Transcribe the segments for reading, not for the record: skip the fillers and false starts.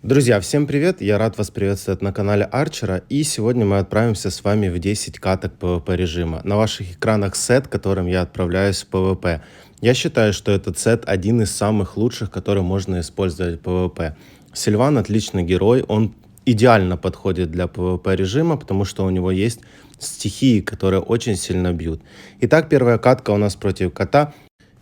Друзья, всем привет! Я рад вас приветствовать на канале Арчера. И сегодня мы отправимся с вами в 10 каток PvP режима. На ваших экранах сет, которым я отправляюсь в PvP. Я считаю, что этот сет один из самых лучших, который можно использовать в PvP. Сильван отличный герой, он идеально подходит для PvP режима, потому что у него есть стихии, которые очень сильно бьют. Итак, первая катка у нас против кота.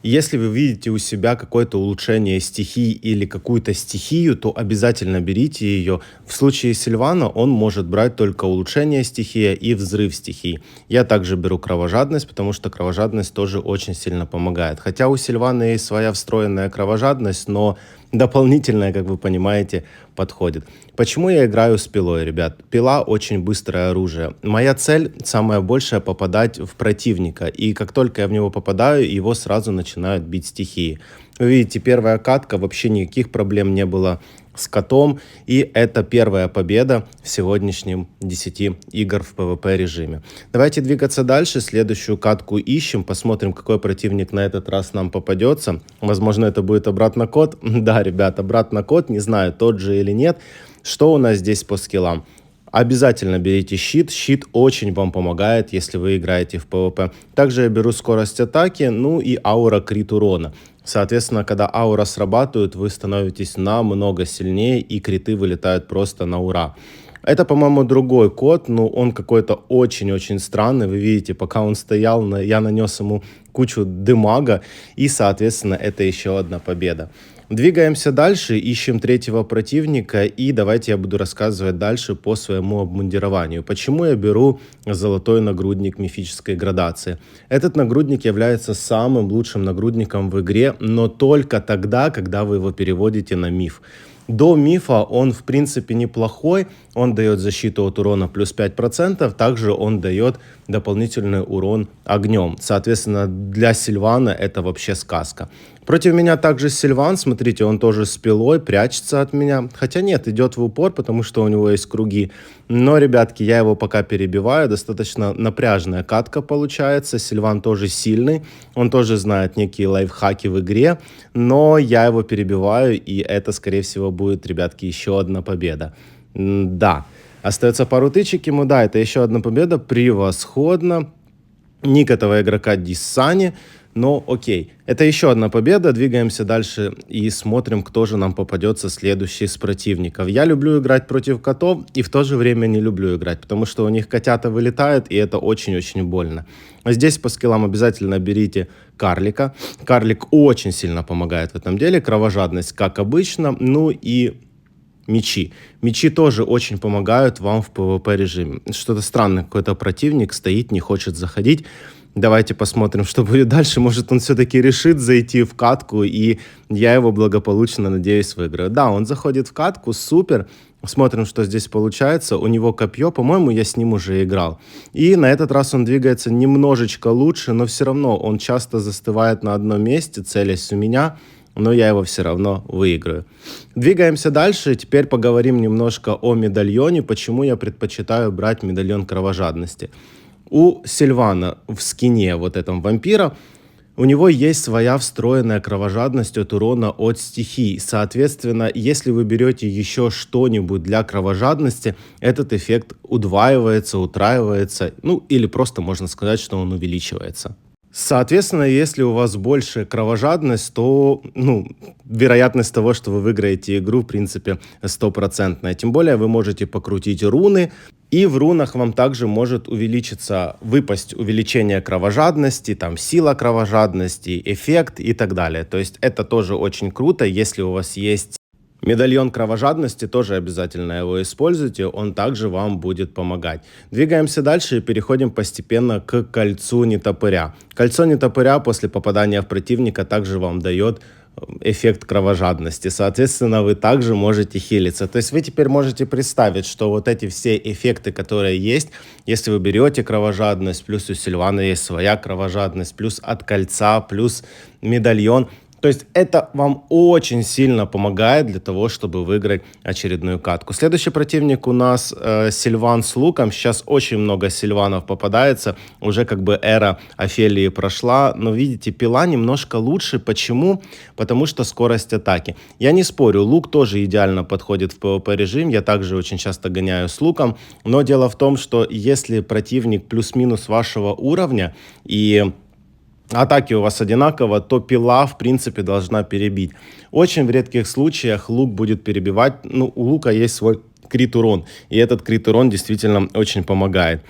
Если вы видите у себя какое-то улучшение стихий или какую-то стихию, то обязательно берите ее. В случае Сильвана он может брать только улучшение стихии и взрыв стихий. Я также беру кровожадность, потому что кровожадность тоже очень сильно помогает. Хотя у Сильвана есть своя встроенная кровожадность, но дополнительная, как вы понимаете, подходит. Почему я играю с пилой, ребят? Пила очень быстрое оружие. Моя цель, самая большая, попадать в противника. И как только я в него попадаю, его сразу начинают бить стихии. Вы видите, первая катка, вообще никаких проблем не было с котом. И это первая победа в сегодняшнем 10 игр в PvP режиме. Давайте двигаться дальше. Следующую катку ищем. Посмотрим, какой противник на этот раз нам попадется. Возможно, это будет обратно кот. Да, ребят, обратно кот. Не знаю, тот же или нет. Что у нас здесь по скиллам? Обязательно берите щит. Щит очень вам помогает, если вы играете в PvP. Также я беру скорость атаки, ну и аура крит урона. Соответственно, когда аура срабатывает, вы становитесь намного сильнее, и криты вылетают просто на ура. Это, по-моему, другой кот, но он какой-то очень-очень странный. Вы видите, пока он стоял, я нанес ему кучу дымага, и, соответственно, это еще одна победа. Двигаемся дальше, ищем третьего противника, и давайте я буду рассказывать дальше по своему обмундированию. Почему я беру золотой нагрудник мифической градации? Этот нагрудник является самым лучшим нагрудником в игре, но только тогда, когда вы его переводите на миф. До мифа он, в принципе, неплохой. Он дает защиту от урона плюс 5%. Также он дает дополнительный урон огнем. Соответственно, для Сильвана это вообще сказка. Против меня также Сильван. Смотрите, он тоже с пилой, прячется от меня. Хотя нет, идет в упор, потому что у него есть круги. Но, ребятки, я его пока перебиваю. Достаточно напряжная катка получается. Сильван тоже сильный. Он тоже знает некие лайфхаки в игре. Но я его перебиваю, и это, скорее всего, будет, ребятки, еще одна победа. Да, остается пару тычек ему. Да, это еще одна победа. Превосходно. Ник этого игрока Диссани. Но окей, это еще одна победа. Двигаемся дальше и смотрим, кто же нам попадется следующий из противников. Я люблю играть против котов и в то же время не люблю играть, потому что у них котята вылетают, и это очень-очень больно. Здесь по скиллам обязательно берите карлика. Карлик очень сильно помогает в этом деле. Кровожадность, как обычно. Ну и мечи. Мечи тоже очень помогают вам в PvP режиме. Что-то странное, какой-то противник стоит, не хочет заходить. Давайте посмотрим, что будет дальше. Может, он все-таки решит зайти в катку, и я его благополучно, надеюсь, выиграю. Да, он заходит в катку, супер. Смотрим, что здесь получается. У него копье, по-моему, я с ним уже играл. И на этот раз он двигается немножечко лучше, но все равно он часто застывает на одном месте, целясь у меня. Но я его все равно выиграю. Двигаемся дальше. Теперь поговорим немножко о медальоне. Почему я предпочитаю брать медальон кровожадности. У Сильвана в скине вот этом вампира у него есть своя встроенная кровожадность от урона от стихий. Соответственно, если вы берете еще что-нибудь для кровожадности, этот эффект удваивается, утраивается, ну или просто можно сказать, что он увеличивается. Соответственно, если у вас больше кровожадность, то вероятность того, что вы выиграете игру, в принципе, стопроцентная. Тем более вы можете покрутить руны, и в рунах вам также может выпасть увеличение кровожадности, там сила кровожадности, эффект и так далее. То есть это тоже очень круто, если у вас есть медальон кровожадности, тоже обязательно его используйте, он также вам будет помогать. Двигаемся дальше и переходим постепенно к кольцу нетопыря. Кольцо нетопыря после попадания в противника также вам дает эффект кровожадности. Соответственно, вы также можете хилиться. То есть вы теперь можете представить, что вот эти все эффекты, которые есть, если вы берете кровожадность, плюс у Сильвана есть своя кровожадность, плюс от кольца, плюс медальон, То есть это вам очень сильно помогает для того, чтобы выиграть очередную катку. Следующий противник у нас Сильван с луком. Сейчас очень много Сильванов попадается. Уже как бы эра Офелии прошла. Но видите, пила немножко лучше. Почему? Потому что скорость атаки. Я не спорю, лук тоже идеально подходит в PvP режим. Я также очень часто гоняю с луком. Но дело в том, что если противник плюс-минус вашего уровня и атаки у вас одинаково, то пила, в принципе, должна перебить. Очень в редких случаях лук будет перебивать. Ну, у лука есть свой крит-урон, и этот крит-урон действительно очень помогает.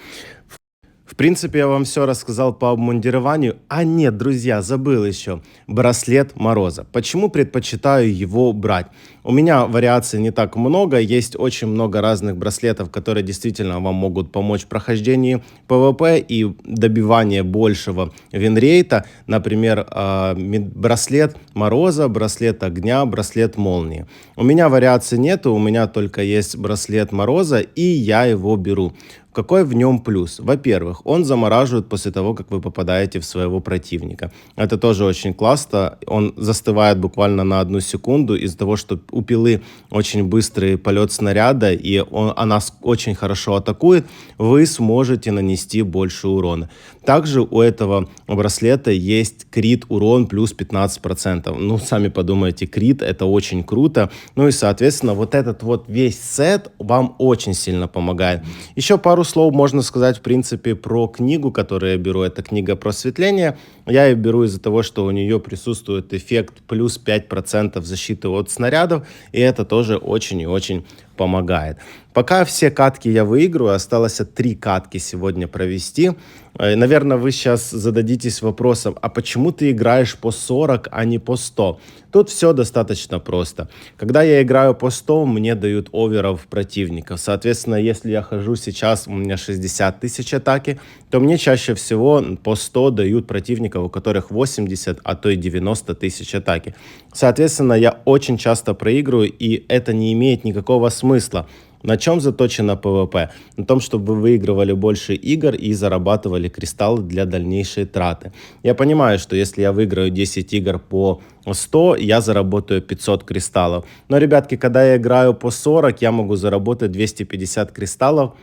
В принципе, я вам все рассказал по обмундированию. А нет, друзья, забыл еще. Браслет Мороза. Почему предпочитаю его брать? У меня вариаций не так много. Есть очень много разных браслетов, которые действительно вам могут помочь в прохождении PvP и добивании большего винрейта. Например, браслет Мороза, браслет огня, браслет молнии. У меня вариаций нету. У меня только есть браслет Мороза, и я его беру. Какой в нем плюс? Во-первых, он замораживает после того, как вы попадаете в своего противника. Это тоже очень классно. Он застывает буквально на 1 секунду из-за того, что у пилы очень быстрый полет снаряда, и она очень хорошо атакует, вы сможете нанести больше урона. Также у этого браслета есть крит урон плюс 15%. Ну, сами подумайте, крит это очень круто. Ну и, соответственно, вот этот вот весь сет вам очень сильно помогает. Еще пару слов можно сказать, в принципе, про книгу, которую я беру. Это книга просветления. Я ее беру из-за того, что у нее присутствует эффект плюс 5% защиты от снарядов, и это тоже очень и очень помогает. Пока все катки я выигрываю, осталось 3 катки сегодня провести. Наверное, вы сейчас зададитесь вопросом, а почему ты играешь по 40, а не по 100? Тут все достаточно просто. Когда я играю по 100, мне дают оверов противников. Соответственно, если я хожу сейчас, у меня 60 тысяч атаки, то мне чаще всего по 100 дают противников, у которых 80, а то и 90 тысяч атаки. Соответственно, я очень часто проигрываю, и это не имеет никакого смысла. На чем заточено PvP? На том, чтобы вы выигрывали больше игр и зарабатывали кристаллы для дальнейшей траты. Я понимаю, что если я выиграю 10 игр по 100, я заработаю 500 кристаллов. Но, ребятки, когда я играю по 40, я могу заработать 250 кристаллов.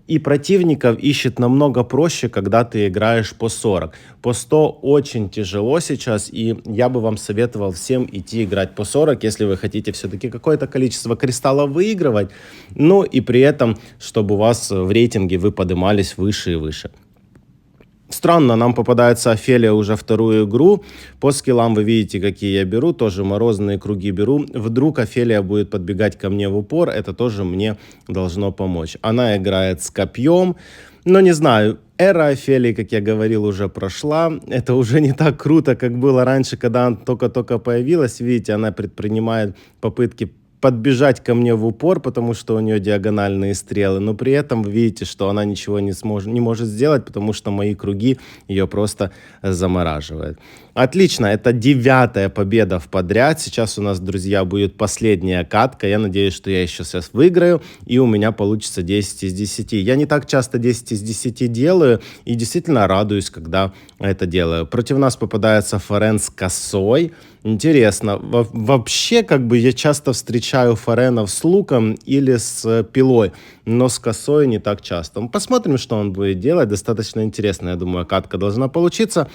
И противников ищет намного проще, когда ты играешь по 40. По 100 очень тяжело сейчас, и я бы вам советовал всем идти играть по 40, если вы хотите все-таки какое-то количество кристаллов выигрывать, ну и при этом, чтобы у вас в рейтинге вы поднимались выше и выше. Странно, нам попадается Офелия уже вторую игру. По скиллам вы видите, какие я беру. Тоже морозные круги беру. Вдруг Офелия будет подбегать ко мне в упор. Это тоже мне должно помочь. Она играет с копьем. Но не знаю, эра Офелии, как я говорил, уже прошла. Это уже не так круто, как было раньше, когда она только-только появилась. Видите, она предпринимает попытки подбежать ко мне в упор, потому что у нее диагональные стрелы, но при этом вы видите, что она ничего не может сделать, потому что мои круги ее просто замораживают. Отлично, это 9-я победа в подряд. Сейчас у нас, друзья, будет последняя катка. Я надеюсь, что я еще сейчас выиграю, и у меня получится 10 из 10. Я не так часто 10 из 10 делаю, и действительно радуюсь, когда это делаю. Против нас попадается Фарен с косой. Интересно, вообще, как бы я часто встречаю фаренов с луком или с пилой, но с косой не так часто. Посмотрим, что он будет делать. Достаточно интересно, я думаю, катка должна получиться.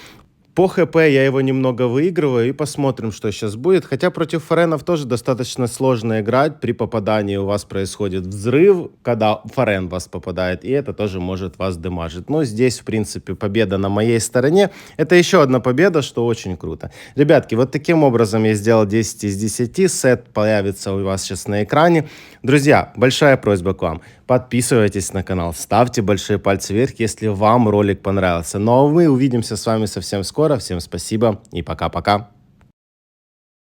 По ХП я его немного выигрываю и посмотрим, что сейчас будет. Хотя против фаренов тоже достаточно сложно играть. При попадании у вас происходит взрыв, когда фарен в вас попадает, и это тоже может вас демажить. Но здесь, в принципе, победа на моей стороне. Это еще одна победа, что очень круто. Ребятки, вот таким образом я сделал 10 из 10. Сет появится у вас сейчас на экране. Друзья, большая просьба к вам. Подписывайтесь на канал, ставьте большие пальцы вверх, если вам ролик понравился. Ну а мы увидимся с вами совсем скоро. Всем спасибо и пока-пока.